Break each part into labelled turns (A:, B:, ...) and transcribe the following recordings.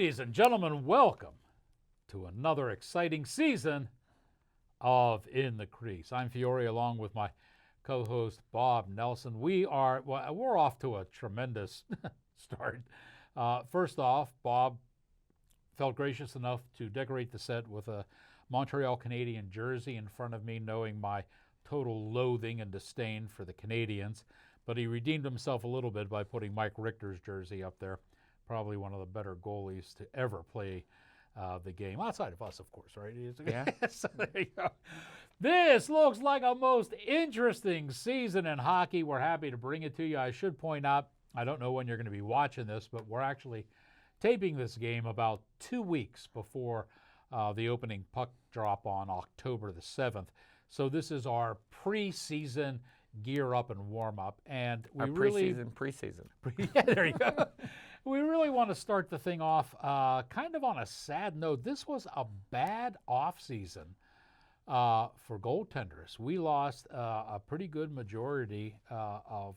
A: Ladies and gentlemen, welcome to another exciting season of In the Crease. I'm Fiore along with my co-host Bob Nelson. We're off to a tremendous start. First off, Bob felt gracious enough to decorate the set with a Montreal Canadian jersey in front of me, knowing my total loathing and disdain for the Canadians. But he redeemed himself a little bit by putting Mike Richter's jersey up there. Probably one of the better goalies to ever play the game, outside of us, of course, right?
B: Yeah.
A: So there you go. This looks like a most interesting season in hockey. We're happy to bring it to you. I should point out, I don't know when you're going to be watching this, but we're actually taping this game about 2 weeks before the opening puck drop on October the 7th. So this is our preseason gear up and warm up, and we
B: preseason.
A: Yeah, there you go. We really want to start the thing off kind of on a sad note. This was a bad off season for goaltenders. We lost a pretty good majority of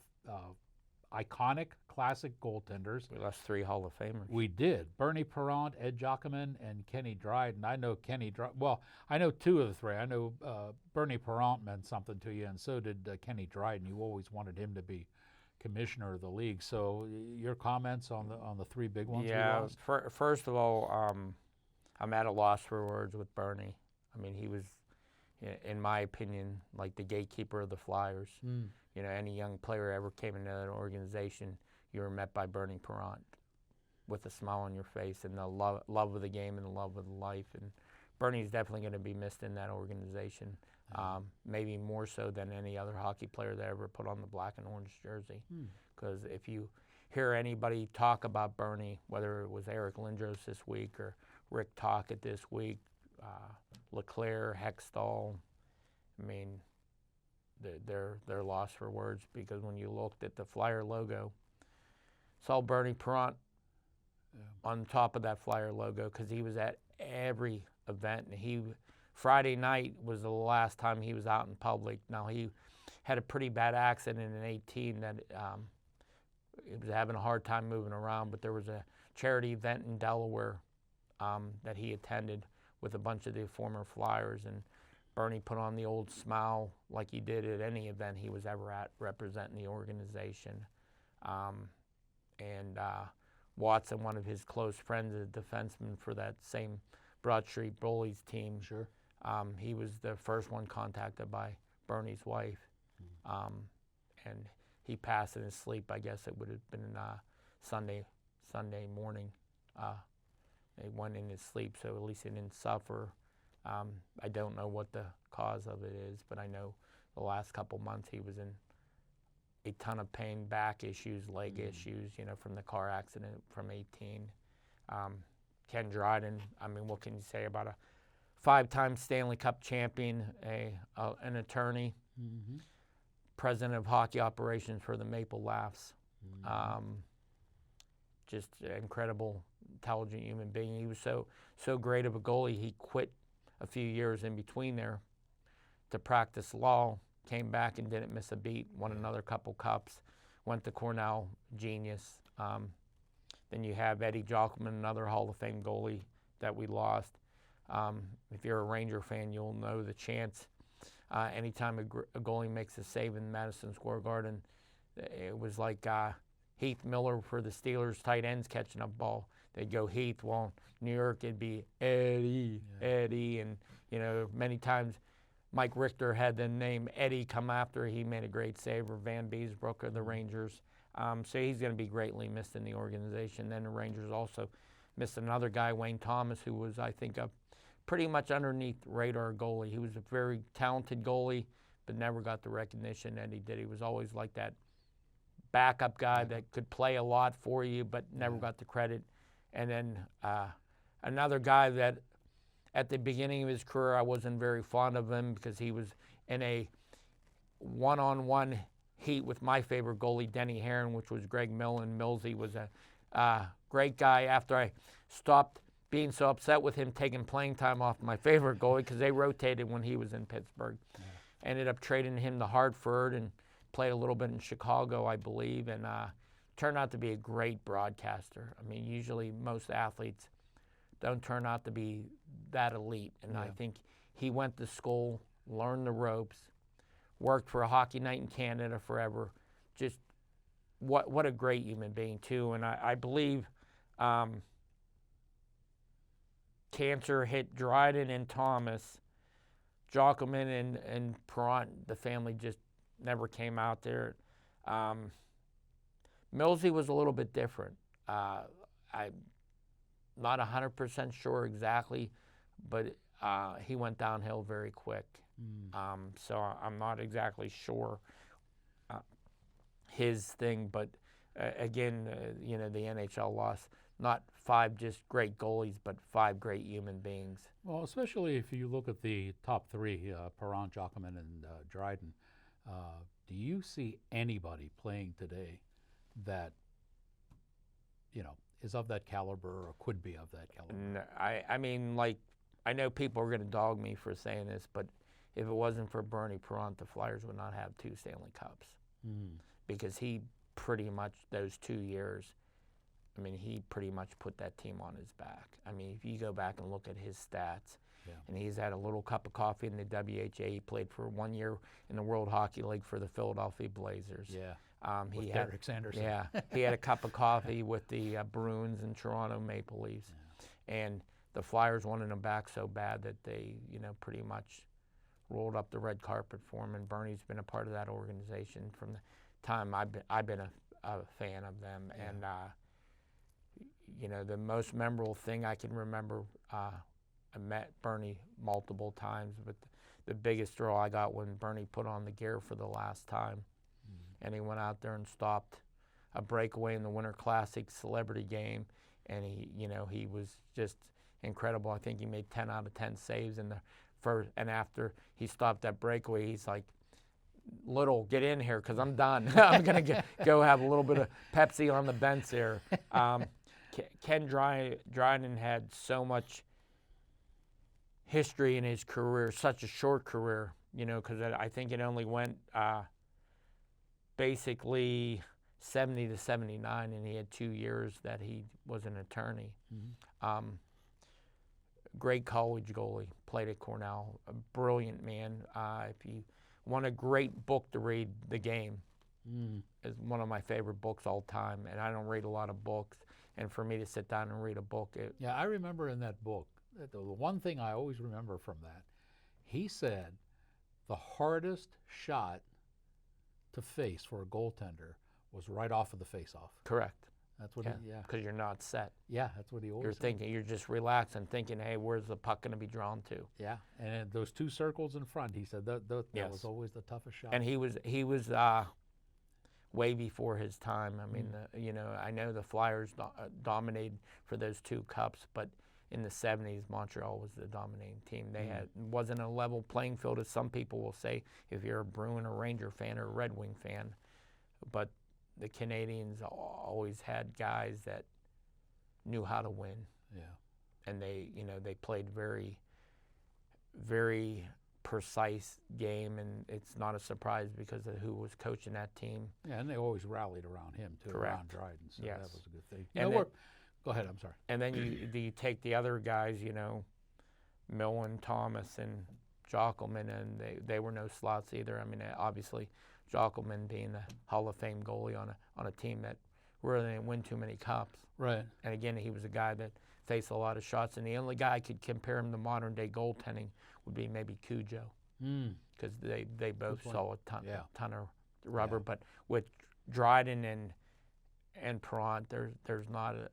A: iconic, classic goaltenders.
B: We lost 3 Hall of Famers.
A: We did. Bernie Parent, Ed Giacomin, and Kenny Dryden. I know Kenny Dryden. Well, I know 2 of the 3. I know Bernie Parent meant something to you, and so did Kenny Dryden. You always wanted him to be commissioner of the league. So your comments on the 3 big ones?
B: Yeah,
A: we lost?
B: first of all, I'm at a loss for words with Bernie. I mean, he was, in my opinion, like the gatekeeper of the Flyers. You know, any young player ever came into an organization, you were met by Bernie Parent with a smile on your face and the love of the game and the love of the life. And Bernie's definitely going to be missed in that organization, maybe more so than any other hockey player that ever put on the black and orange jersey. Because if you hear anybody talk about Bernie, whether it was Eric Lindros this week or Rick Tocchet this week, LeClaire, Hextall, I mean, they're lost for words, because when you looked at the Flyer logo, saw Bernie Parent on top of that Flyer logo, because he was at every event. And Friday night was the last time he was out in public. Now, he had a pretty bad accident in 2018 that he was having a hard time moving around, but there was a charity event in Delaware that he attended with a bunch of the former Flyers, and Bernie put on the old smile like he did at any event he was ever at representing the organization. Watson, one of his close friends, a defenseman for that same Broad Street Bullies team.
A: Sure.
B: He was the first one contacted by Bernie's wife. And he passed in his sleep. I guess it would have been Sunday morning. He went in his sleep, so at least he didn't suffer. I don't know what the cause of it is, but I know the last couple months he was in a ton of pain, back issues, leg issues, from the car accident from 2018. Ken Dryden, I mean, what can you say about a 5-time Stanley Cup champion, an attorney, president of hockey operations for the Maple Laughs. Just an incredible, intelligent human being. He was so great of a goalie, he quit a few years in between there to practice law, came back and didn't miss a beat, won another couple cups, went to Cornell, genius. Then you have Eddie Giacomin, another Hall of Fame goalie that we lost. If you're a Ranger fan, you'll know the chants. Anytime a goalie makes a save in Madison Square Garden, it was like Heath Miller for the Steelers tight ends catching a ball. They'd go Heath. Well, New York, it'd be Eddie, Eddie. And, many times Mike Richter had the name Eddie come after he made a great save, or Van Beesbrook of the Rangers. So he's going to be greatly missed in the organization. Then the Rangers also missed another guy, Wayne Thomas, who was, I think, a pretty much underneath radar goalie. He was a very talented goalie, but never got the recognition that he did. He was always like that backup guy that could play a lot for you, but never got the credit. And then another guy that at the beginning of his career, I wasn't very fond of him because he was in a one-on-one heat with my favorite goalie, Denny Herron, which was Greg Millen. Millsy was a great guy. After I stopped being so upset with him taking playing time off my favorite goalie, because they rotated when he was in Pittsburgh. Ended up trading him to Hartford and played a little bit in Chicago, I believe, and turned out to be a great broadcaster. I mean, usually most athletes don't turn out to be that elite. And I
A: Yeah.
B: think he went to school, learned the ropes, worked for a Hockey Night in Canada forever. Just what a great human being too. And I believe cancer hit Dryden and Thomas. Jockelman and Perrant, the family just never came out there. Millsy was a little bit different. I'm not 100% sure exactly, but he went downhill very quick. So I'm not exactly sure his thing, but again, the NHL lost not 5 just great goalies, but 5 great human beings.
A: Well, especially if you look at the top 3, Perrant, Jockelman, and Dryden, do you see anybody playing today that, is of that caliber or could be of that caliber?
B: No, I mean, like, I know people are going to dog me for saying this, but if it wasn't for Bernie Perrant, the Flyers would not have 2 Stanley Cups. Because he pretty much, those 2 years, I mean, he pretty much put that team on his back. I mean, if you go back and look at his stats, and he's had a little cup of coffee in the WHA. He played for 1 year in the World Hockey League for the Philadelphia Blazers.
A: With
B: He
A: Derek Sanderson.
B: he had a cup of coffee with the Bruins and Toronto Maple Leafs. And the Flyers wanted him back so bad that they, pretty much rolled up the red carpet for him. And Bernie's been a part of that organization from the time I've been a fan of them. And the most memorable thing I can remember, I met Bernie multiple times, but the biggest thrill I got when Bernie put on the gear for the last time. And he went out there and stopped a breakaway in the Winter Classic celebrity game, and he was just incredible. I think he made 10 out of 10 saves in the first, and after he stopped that breakaway, he's like, "Little, get in here, because I'm done. I'm gonna go have a little bit of Pepsi on the bench there." Ken Dryden had so much history in his career, such a short career, because I think it only went basically 70 to 79, and he had 2 years that he was an attorney. Great college goalie, played at Cornell, a brilliant man. If you want a great book to read, The Game is one of my favorite books all time, and I don't read a lot of books, and for me to sit down and read a book,
A: I remember in that book, the one thing I always remember from that, he said the hardest shot to face for a goaltender was right off of the face-off.
B: correct.
A: That's what
B: Because you're not set.
A: that's what he always
B: You're
A: said.
B: thinking, you're just relaxed and thinking, hey, where's the puck going to be drawn to?
A: Yeah, and those 2 circles in front, he said that
B: Yes.
A: was always the toughest shot.
B: And he was way before his time. I mean, I know the Flyers dominated for those 2 cups, but in the 70s, Montreal was the dominating team. They wasn't a level playing field, as some people will say, if you're a Bruin or Ranger fan or a Red Wing fan. But the Canadians always had guys that knew how to win. And they played very, very precise game, and it's not a surprise because of who was coaching that team.
A: Yeah, and they always rallied around him too,
B: Correct.
A: around Dryden. So
B: Yes.
A: that was a good thing.
B: And then-
A: Go ahead. I'm sorry.
B: And then you take the other guys, Millen, Thomas, and Jockelman, and they were no slouts either. I mean, obviously, Jockelman being the Hall of Fame goalie on a team that really didn't win too many cups.
A: Right.
B: And again, he was a guy that faced a lot of shots, and the only guy I could compare him to modern day goaltending would be maybe Cujo, because they both
A: point.
B: saw a ton of rubber.
A: Yeah.
B: But with Dryden and Perrant, there's not a,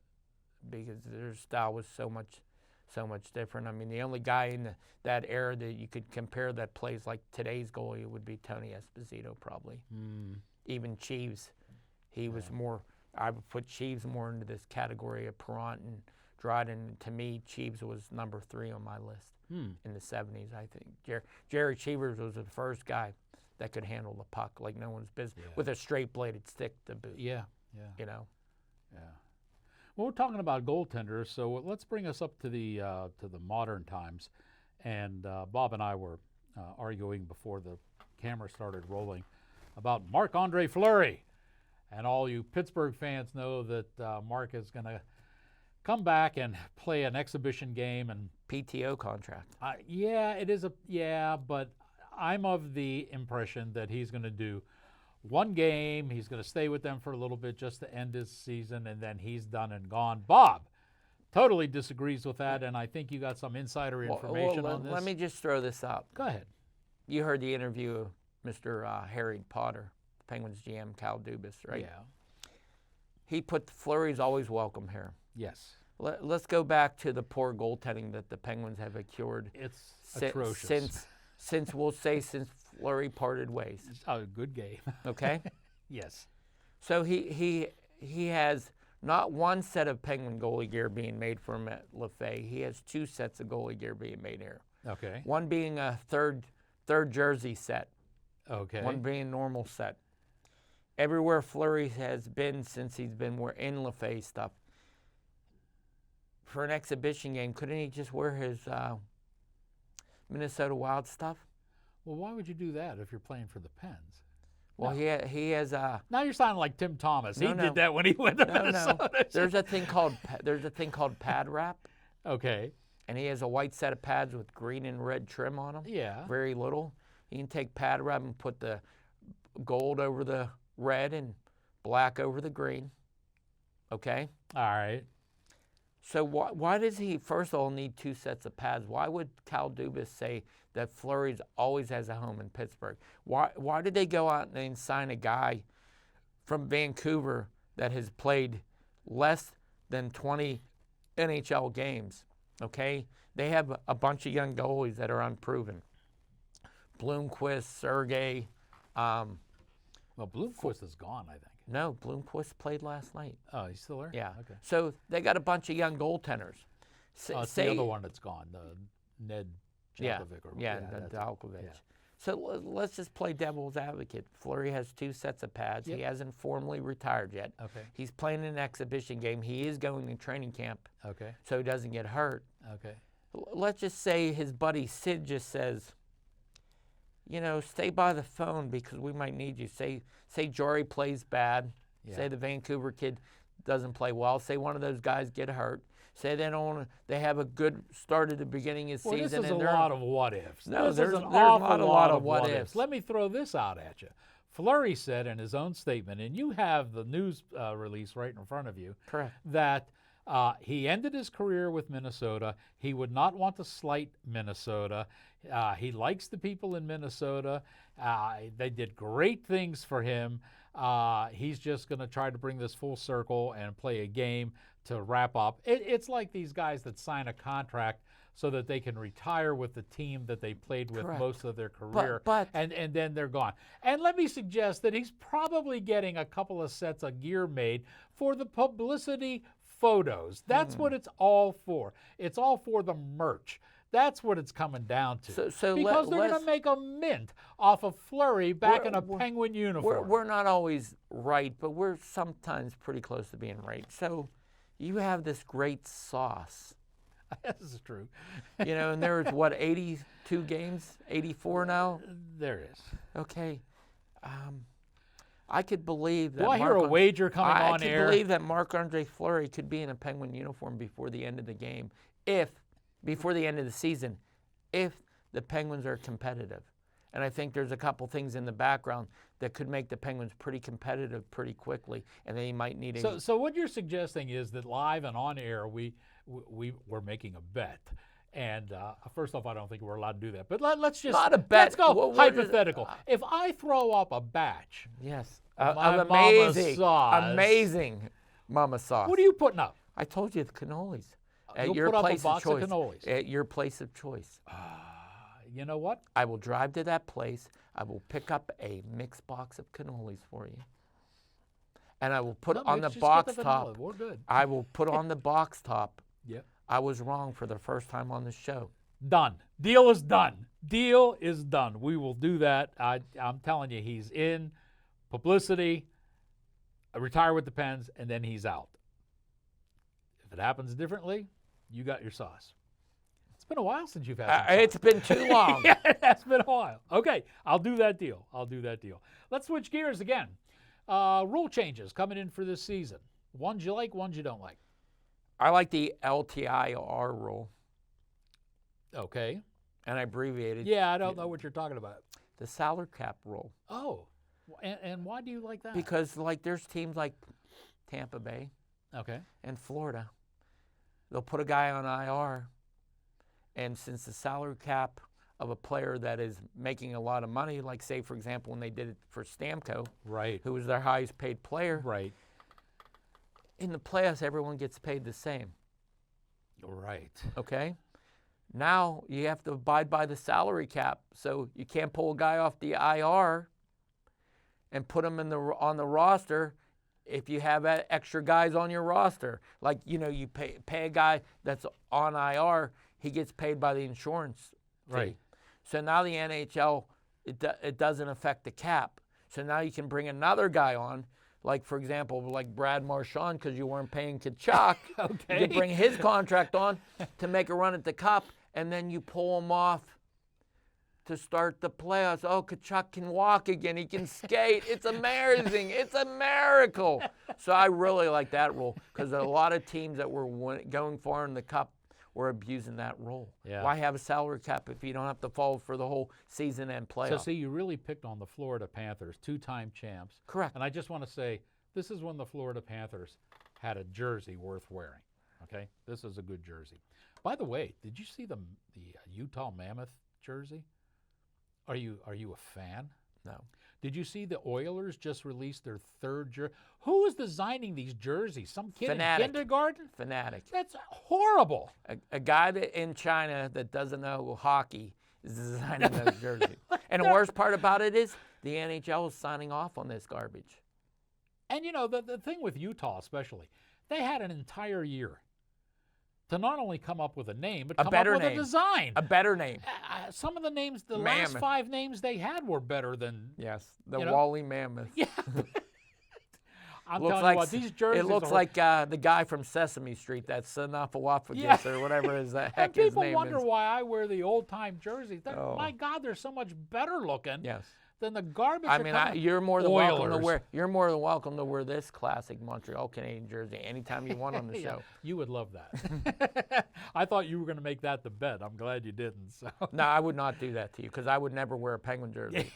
B: because their style was so much different. I mean, the only guy in that era that you could compare that plays like today's goalie would be Tony Esposito, probably. Even Cheeves, he was more. I would put Cheeves more into this category of Perrant and Dryden. To me, Cheeves was number 3 on my list in the 70s. I think Jerry Cheevers was the first guy that could handle the puck like no one's business with a straight-bladed stick to boot.
A: Yeah.
B: Yeah.
A: Well, we're talking about goaltenders, so let's bring us up to the modern times. And Bob and I were arguing before the camera started rolling about Marc-Andre Fleury. And all you Pittsburgh fans know that Mark is going to come back and play an exhibition game and
B: PTO contract.
A: yeah, it is but I'm of the impression that he's going to do one game. He's going to stay with them for a little bit just to end his season, and then he's done and gone. Bob totally disagrees with that, and I think you got some insider information on this.
B: Let me just throw this out.
A: Go ahead.
B: You heard the interview of Mr. Harry Potter, Penguins GM Cal Dubas, right?
A: Yeah.
B: He put Fleury's always welcome here.
A: Yes.
B: Let's go back to the poor goaltending that the Penguins have accrued.
A: It's atrocious.
B: Since Fleury parted ways.
A: It's a good game.
B: Okay.
A: Yes.
B: So he has not one set of Penguin goalie gear being made for him at LaFay. He has two sets of goalie gear being made here.
A: Okay.
B: One being a third jersey set.
A: Okay.
B: One being normal set. Everywhere Fleury has been since he's been in LaFay stuff. For an exhibition game, couldn't he just wear his Minnesota Wild stuff?
A: Well, why would you do that if you're playing for the Pens?
B: Well,
A: No.
B: he has
A: Now you're sounding like Tim Thomas.
B: No,
A: He
B: no.
A: did that when he went to
B: no.
A: Minnesota.
B: There's a thing called pad wrap,
A: Okay.
B: and he has a white set of pads with green and red trim on them.
A: Yeah.
B: Very little. You can take pad wrap and put the gold over the red and black over the green. Okay.
A: All right.
B: So why does he, first of all, need two sets of pads? Why would Cal Dubas say that Fleury's always has a home in Pittsburgh? Why did they go out and sign a guy from Vancouver that has played less than 20 NHL games? Okay? They have a bunch of young goalies that are unproven. Bloomquist, Sergei.
A: Well, Bloomquist is gone, I think.
B: No, Bloomquist played last night.
A: Oh, he's still there?
B: Yeah.
A: Okay.
B: So they got a bunch of young goaltenders.
A: It's the other one that's gone, Ned
B: Yeah,
A: Jalkovic.
B: the Dalkovich.
A: yeah.
B: So let's just play devil's advocate. Fleury has two sets of pads.
A: Yep.
B: He hasn't formally retired yet.
A: Okay.
B: He's playing an exhibition game. He is going to training camp
A: Okay.
B: so he doesn't get hurt.
A: Okay.
B: Let's just say his buddy Sid just says, stay by the phone because we might need you. Say Jory plays bad.
A: Yeah.
B: Say the Vancouver kid doesn't play well. Say one of those guys get hurt. Say they have a good start at the beginning of the
A: Well,
B: season.
A: this is
B: and
A: a lot of what ifs.
B: No,
A: This
B: there's
A: is an
B: not
A: awful
B: a lot of what ifs.
A: Let me throw this out at you. Fleury said in his own statement, and you have the news release right in front of you,
B: Correct.
A: that he ended his career with Minnesota. He would not want to slight Minnesota. He likes the people in Minnesota. They did great things for him. He's just going to try to bring this full circle and play a game to wrap up. It's like these guys that sign a contract so that they can retire with the team that they played with
B: Correct.
A: most of their career,
B: But-
A: and then they're gone. And let me suggest that he's probably getting a couple of sets of gear made for the publicity photos. That's what it's all for. It's all for the merch. That's what it's coming down to.
B: So
A: because they're going
B: let's-
A: to make a mint off of Fleury back
B: We're-
A: in a
B: we're-
A: Penguin uniform.
B: We're not always right, but we're sometimes pretty close to being right. So you have this great sauce,
A: This is true.
B: and there's 82 games, 84 now.
A: There is.
B: Okay, I could believe that.
A: Do I hear a wager coming
B: I
A: on
B: could
A: air?
B: believe that Marc-Andre Fleury could be in a Penguin uniform before the end of the game, before the end of the season, if the Penguins are competitive. And I think there's a couple things in the background that could make the Penguins pretty competitive pretty quickly, and they might need a.
A: So what you're suggesting is that live and on air, we're making a bet. And first off, I don't think we're allowed to do that. But let's just
B: Not a bet.
A: Let's go
B: We're just-
A: hypothetical. If I throw up a batch,
B: Yes,
A: My
B: of
A: mama
B: amazing,
A: sauce.
B: amazing mama sauce.
A: what are you putting up?
B: I told you the cannolis. At
A: You'll
B: your
A: put up a
B: place
A: box
B: of
A: of
B: choice.
A: cannolis.
B: At your place of choice.
A: You know what?
B: I will drive to that place. I will pick up a mixed box of cannolis for you. And I will put
A: No,
B: on the
A: just get
B: box
A: vanilla.
B: top.
A: We're good.
B: I will put on the box top.
A: Yep.
B: I was wrong for the first time on the show.
A: Done. Deal is done. Deal is done. We will do that. I'm telling you, he's in publicity, retire with the Pens, and then he's out. If it happens differently, you got your sauce. It's been a while since you've had some sauce.
B: It's been too long.
A: Yeah, it's been a while. Okay, I'll do that deal. Let's switch gears again. Rule changes coming in for this season. Ones you like, ones you don't like.
B: I like the LTIR rule,
A: Okay.
B: and I abbreviated
A: Yeah, I don't know what you're talking about.
B: the salary cap rule.
A: Oh, and why do you like that?
B: Because, like, there's teams like Tampa Bay
A: Okay.
B: and Florida. They'll put a guy on IR, and since the salary cap of a player that is making a lot of money, like, say, for example, when they did it for Stamkos,
A: Right.
B: who was their highest paid player,
A: Right.
B: in the playoffs, everyone gets paid the same,
A: Right.
B: okay? Now you have to abide by the salary cap, so you can't pull a guy off the IR and put him on the roster if you have extra guys on your roster. Like, you pay a guy that's on IR, he gets paid by the insurance fee.
A: Right.
B: So now the NHL, it doesn't affect the cap. So now you can bring another guy on, like, for example, like Brad Marchand, because you weren't paying Tkachuk.
A: Okay.
B: You can bring his contract on to make a run at the cup, and then you pull him off to start the playoffs. Oh, Tkachuk can walk again. He can skate. It's amazing. It's a miracle. So I really like that rule because a lot of teams that were going far in the cup were abusing that rule.
A: Yeah.
B: Why have a salary cap if you don't have to follow for the whole season and playoff?
A: So, see, you really picked on the Florida Panthers, two-time champs.
B: Correct.
A: And I just want to say, this is when the Florida Panthers had a jersey worth wearing. Okay, this is a good jersey. By the way, did you see the Utah Mammoth jersey? Are you a fan?
B: No.
A: Did you see the Oilers just released their third jersey? Who is designing these jerseys? Some kid
B: Fanatic.
A: in kindergarten?
B: Fanatic.
A: That's horrible.
B: A guy in China that doesn't know hockey is designing those jerseys. And the worst part about it is the NHL is signing off on this garbage.
A: And the thing with Utah especially, they had an entire year to not only come up with a name, but come up with a design.
B: A better name.
A: Some of the names, the
B: Mammoth.
A: last 5 names they had were better than.
B: Yes, the
A: You know?
B: Wally Mammoth.
A: Yeah. I'm
B: Looks
A: telling
B: like
A: you what, these jerseys
B: it looks
A: are,
B: like the guy from Sesame Street, that's Snuffleupagus
A: Yeah.
B: or whatever his
A: and
B: heck his
A: people
B: name
A: wonder
B: is.
A: why I wear the old-time jerseys.
B: Oh.
A: My God, they're so much better looking
B: Yes.
A: than the garbage.
B: I
A: that
B: mean,
A: come-
B: you're more than welcome to
A: Oilers.
B: wear. You're more than welcome to wear this classic Montreal Canadian jersey anytime you want on the
A: Yeah,
B: show.
A: you would love that. I thought you were going to make that the bet. I'm glad you didn't. So.
B: No, I would not do that to you because I would never wear a Penguin jersey.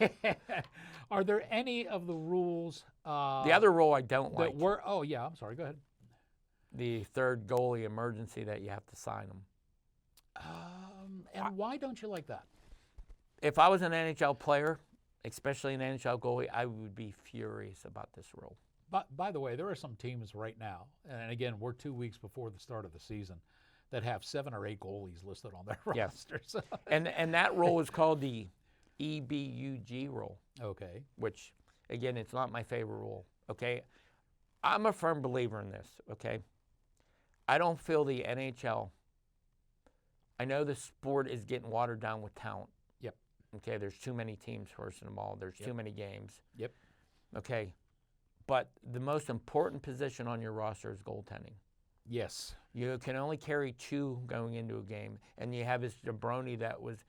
A: Are there any of the rules
B: The other rule I don't
A: that
B: like,
A: were? Oh yeah, I'm sorry. Go ahead.
B: the third goalie emergency that you have to sign them.
A: And why don't you like that?
B: If I was an NHL player, especially an NHL goalie, I would be furious about this rule.
A: But by the way, there are some teams right now, and again, we're 2 weeks before the start of the season, that have 7 or 8 goalies listed on their
B: Yes.
A: rosters.
B: And that rule is called the EBUG rule,
A: Okay.
B: which, again, it's not my favorite rule, okay? I'm a firm believer in this, okay? I don't feel the NHL, I know the sport is getting watered down with talent.
A: Yep.
B: Okay, there's too many teams, first of all. There's too many games.
A: Yep.
B: Okay, but the most important position on your roster is goaltending.
A: Yes.
B: You can only carry 2 going into a game, and you have this jabroni that was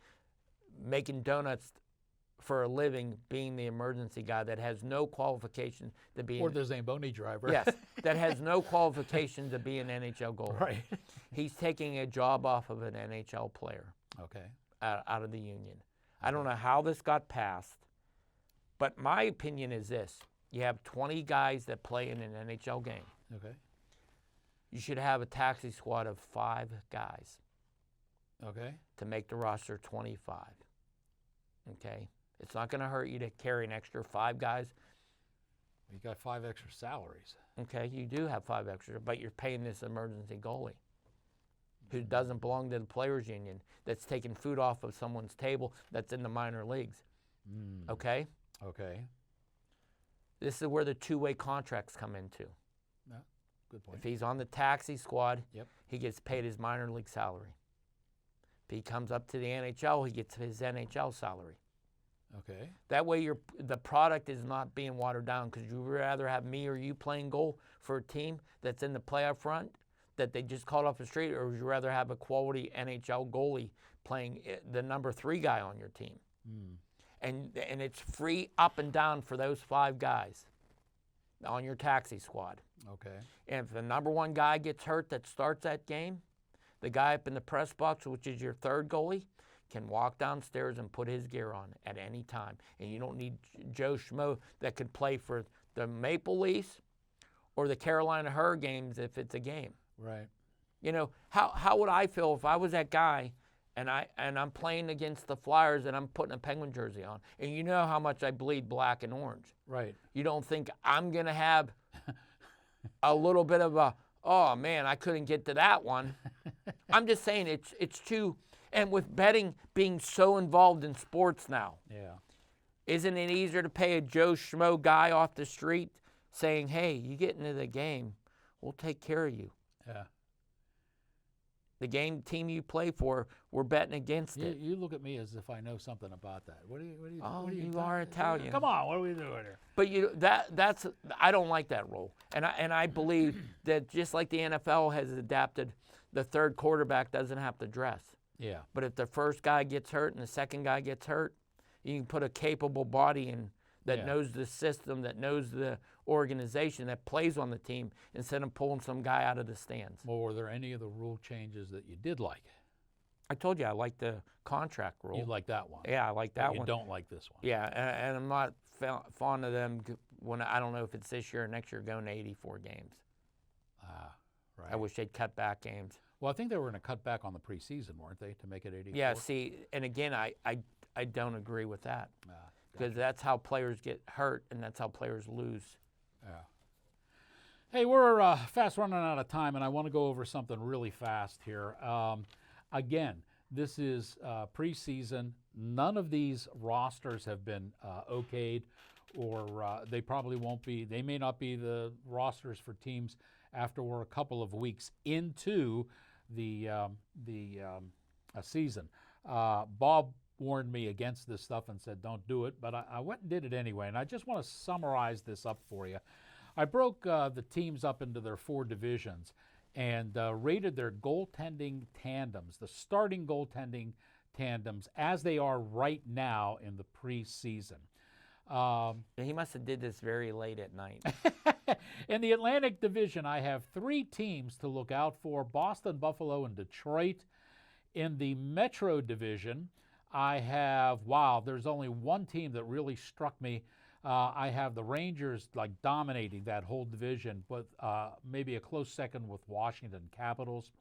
B: making donuts for a living, being the emergency guy that has no qualification to be.
A: Or the Zamboni driver.
B: Yes, that has no qualification to be an NHL goalie.
A: Right.
B: He's taking a job off of an NHL player
A: Okay.
B: out of the union. I don't know how this got passed, but my opinion is this: you have 20 guys that play in an NHL game.
A: Okay.
B: You should have a taxi squad of 5 guys
A: Okay.
B: to make the roster 25. Okay? It's not going to hurt you to carry an extra 5 guys.
A: You got 5 extra salaries.
B: Okay, you do have 5 extra, but you're paying this emergency goalie who doesn't belong to the players union, that's taking food off of someone's table that's in the minor leagues. Okay?
A: Okay.
B: This is where the two-way contracts come into.
A: No, good point.
B: If he's on the taxi squad,
A: Yep.
B: he gets paid his minor league salary. If he comes up to the NHL, he gets his NHL salary.
A: Okay.
B: That way the product is not being watered down, because you'd rather have me or you playing goal for a team that's in the playoff front that they just called off the street, or would you rather have a quality NHL goalie playing the number 3 guy on your team? And it's free up and down for those 5 guys. on your taxi squad.
A: Okay.
B: And if the number one guy gets hurt that starts that game, the guy up in the press box, which is your third goalie, can walk downstairs and put his gear on at any time. And you don't need Joe Schmo that could play for the Maple Leafs or the Carolina Hurricanes if it's a game.
A: Right.
B: You know, how would I feel if I was that guy and I'm playing against the Flyers and I'm putting a Penguin jersey on? And you know how much I bleed black and orange.
A: Right.
B: You don't think I'm going to have a little bit of a, oh man, I couldn't get to that one. I'm just saying it's too, and with betting being so involved in sports now,
A: Yeah.
B: isn't it easier to pay a Joe Schmo guy off the street saying, hey, you get into the game, we'll take care of you.
A: Yeah.
B: The team you play for, we're betting against it.
A: You look at me as if I know something about that. What do you?
B: Oh,
A: what are
B: you
A: talking-
B: are Italian.
A: Come on, what are we doing here?
B: But that's I don't like that rule, and I believe that just like the NFL has adapted, the third quarterback doesn't have to dress.
A: Yeah.
B: But if the first guy gets hurt and the second guy gets hurt, you can put a capable body in that
A: Yeah.
B: knows the system, that knows the organization, that plays on the team instead of pulling some guy out of the stands.
A: Well, were there any of the rule changes that you did like?
B: I told you I like the contract rule.
A: You like that one?
B: Yeah, I like
A: But
B: that
A: you
B: one.
A: don't like this one.
B: Yeah, and I'm not fond of them when I don't know if it's this year or next year going to 84 games.
A: Ah, right.
B: I wish they'd cut back games.
A: Well, I think they were going to cut back on the preseason, weren't they, to make it 84?
B: Yeah, see, and again, I don't agree with that
A: Ah,
B: because that's how players get hurt and that's how players lose.
A: yeah. Hey, we're fast running out of time, and I want to go over something really fast here. Again, this is preseason. None of these rosters have been okayed, or they probably won't be. They may not be the rosters for teams after we're a couple of weeks into the season. Bob warned me against this stuff and said, don't do it, but I went and did it anyway, and I just want to summarize this up for you. I broke the teams up into their 4 divisions and rated their goaltending tandems, the starting goaltending tandems, as they are right now in the preseason.
B: He must have did this very late at night.
A: In the Atlantic Division, I have 3 teams to look out for: Boston, Buffalo, and Detroit. In the Metro Division, I have, there's only one team that really struck me. I have the Rangers dominating that whole division, but maybe a close second with Washington Capitals.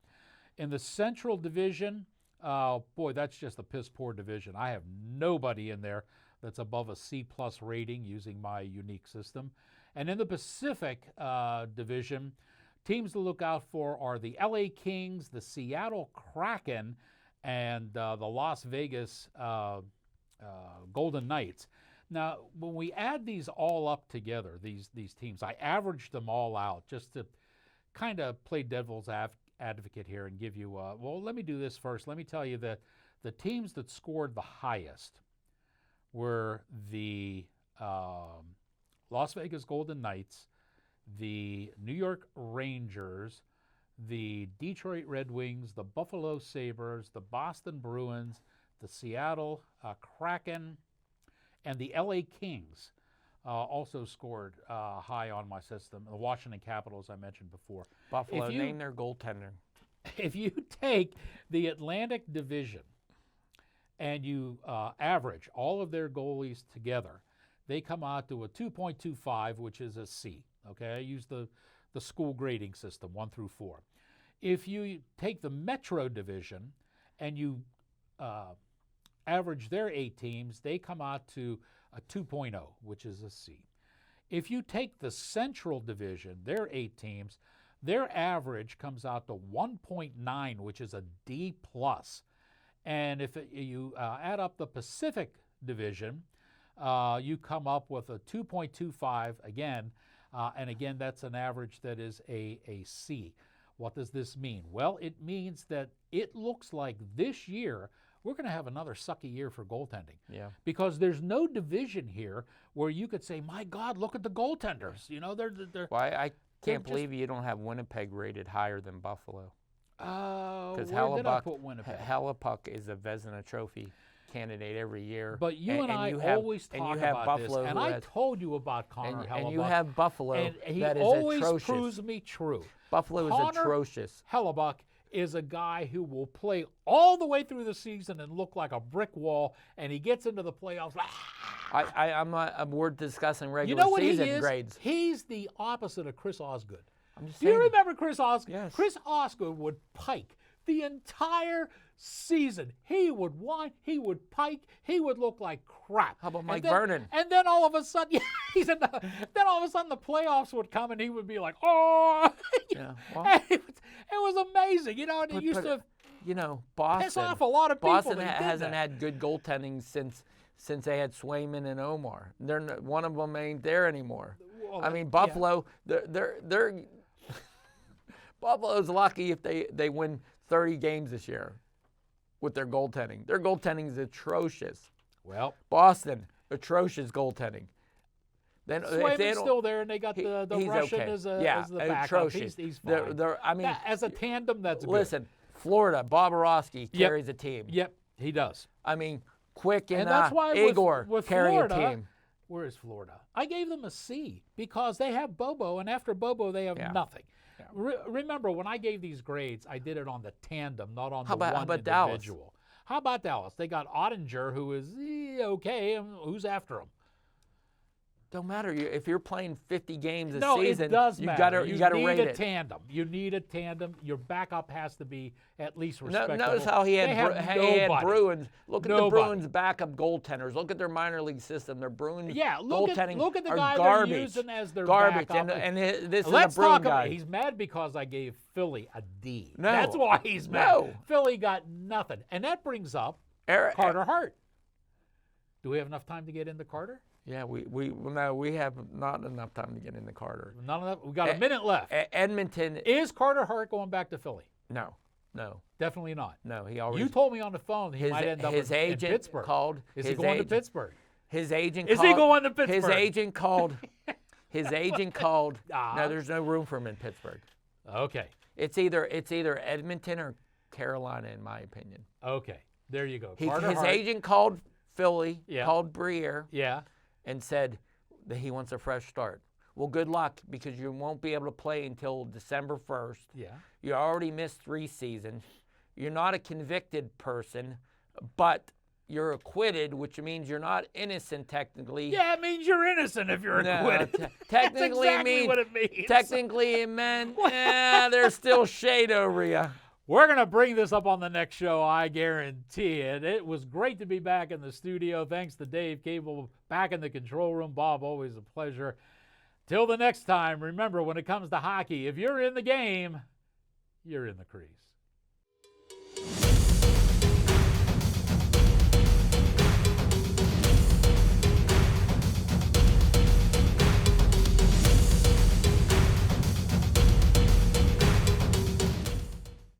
A: In the Central Division, boy, that's just a piss-poor division. I have nobody in there that's above a C+ rating using my unique system. And in the Pacific Division, teams to look out for are the LA Kings, the Seattle Kraken, and the Las Vegas Golden Knights. Now, when we add these all up together, these teams, I averaged them all out just to kind of play devil's advocate here and give you, well, let me do this first. Let me tell you that the teams that scored the highest were the Las Vegas Golden Knights, the New York Rangers, the Detroit Red Wings, the Buffalo Sabres, the Boston Bruins, the Seattle Kraken, and the LA Kings also scored high on my system. The Washington Capitals, I mentioned before.
B: Buffalo, name their goaltender.
A: If you take the Atlantic Division and you average all of their goalies together, they come out to a 2.25, which is a C. Okay, I use the school grading system, 1 through 4. If you take the Metro Division and you average their 8 teams, they come out to a 2.0, which is a C. If you take the Central Division, their 8 teams, their average comes out to 1.9, which is a D+. And if you add up the Pacific Division, you come up with a 2.25 again, and again, that's an average that is a C. What does this mean? Well, it means that it looks like this year we're going to have another sucky year for goaltending.
B: Yeah.
A: Because there's no division here where you could say, my God, look at the goaltenders. You know, they're
B: Well, I can't
A: just-
B: believe you don't have Winnipeg rated higher than Buffalo.
A: where
B: Because
A: did I put Winnipeg?
B: Hellebuyck is a Vezina Trophy candidate every year.
A: But you and I
B: you have,
A: always
B: and
A: talk
B: you have
A: about
B: Buffalo,
A: this, and
B: who
A: I
B: has,
A: told you about Connor Hellebuck.
B: and you have Buffalo
A: and he
B: that is
A: always
B: atrocious.
A: proves me true.
B: Buffalo
A: Connor
B: is atrocious.
A: Hellebuck is a guy who will play all the way through the season and look like a brick wall, and he gets into the playoffs.
B: I'm not. We're discussing
A: You
B: regular
A: know what he
B: season
A: is?
B: grades.
A: He's the opposite of Chris Osgood.
B: I'm just
A: Do you
B: saying.
A: remember Chris Osgood?
B: Yes.
A: Chris Osgood would pike the entire season. He would whine, he would pike, he would look like crap.
B: How about
A: And
B: Mike
A: then-
B: Vernon?
A: And then all of a sudden, then all of a sudden the playoffs would come and he would be like, oh.
B: Yeah, well,
A: And it was amazing, and it
B: But-
A: used
B: but,
A: to
B: you know,
A: piss
B: Boston.
A: off a lot of people.
B: Boston
A: that he did
B: hasn't
A: that.
B: had good goaltending since they had Swayman and Omar. One of them ain't there anymore.
A: Well,
B: I mean,
A: yeah.
B: Buffalo. They're Buffalo's lucky if they win 30 games this year with their goaltending. Their goaltending is atrocious.
A: Well,
B: Boston, atrocious goaltending. Then if they
A: Swayman's
B: don't-
A: still there, and they got the
B: he's
A: Russian
B: okay.
A: as the backup.
B: atrocious.
A: He's
B: They're-
A: fine.
B: I mean,
A: As a tandem, that's good.
B: listen, Florida, Bobrovsky carries a team.
A: Yep, he does.
B: I mean, Quick and,
A: And that's why
B: Igor
A: with
B: carry
A: Florida,
B: a team.
A: Where is Florida? I gave them a C because they have Bobo, and after Bobo, they have
B: Yeah.
A: nothing. Remember, when I gave these grades, I did it on the tandem, not on
B: How
A: the
B: about- how
A: one
B: about Dallas?
A: individual. How about Dallas? They got Ottinger, who is okay. And who's after him?
B: Don't matter. If you're playing 50 games a
A: No,
B: season,
A: it does
B: you
A: matter.
B: gotta
A: need
B: rate
A: a
B: it.
A: tandem. You need a tandem. Your backup has to be at least
B: No,
A: respectable.
B: notice how he
A: They have
B: had, he had
A: nobody.
B: Bruins. Look at the
A: Nobody.
B: Bruins backup goaltenders. Look at their minor league system. Their Bruins
A: Yeah, look at
B: goaltending
A: the
B: are
A: guy
B: garbage.
A: they're using as their
B: garbage.
A: backup.
B: This
A: Let's
B: is a Bruin
A: talk about
B: guy.
A: it. He's mad because I gave Philly a D.
B: No.
A: That's why he's mad.
B: No.
A: Philly got nothing. And that brings up
B: Eric-
A: Carter Hart. Do we have enough time to get into Carter?
B: Yeah, we have not enough time to get into Carter.
A: None enough. We got a minute left.
B: Edmonton,
A: Is Carter Hart going back to Philly?
B: no.
A: Definitely not.
B: No, he already.
A: You told me on the phone he
B: his,
A: might end up
B: his
A: in
B: agent
A: Pittsburgh.
B: called.
A: Is
B: his
A: he going to
B: agent-
A: Pittsburgh?
B: His agent.
A: Is
B: called,
A: he going to
B: His
A: Pittsburgh?
B: agent called. His agent called.
A: Ah.
B: No, there's no room for him in Pittsburgh.
A: Okay.
B: It's either Edmonton or Carolina, in my opinion.
A: Okay. There you go.
B: His
A: Carter Hart.
B: agent called Philly,
A: Yeah.
B: called Briere,
A: Yeah.
B: and said that he wants a fresh start. Well, good luck because you won't be able to play until December 1st.
A: Yeah.
B: You already missed 3 seasons. You're not a convicted person, but you're acquitted, which means you're not innocent technically.
A: Yeah, it means you're innocent if you're
B: No,
A: acquitted.
B: technically
A: That's exactly
B: means,
A: what it means.
B: Technically, it meant there's still shade over you.
A: We're going to bring this up on the next show, I guarantee it. It was great to be back in the studio. Thanks to Dave Cable back in the control room. Bob, always a pleasure. Till the next time, remember, when it comes to hockey, if you're in the game, you're in the crease.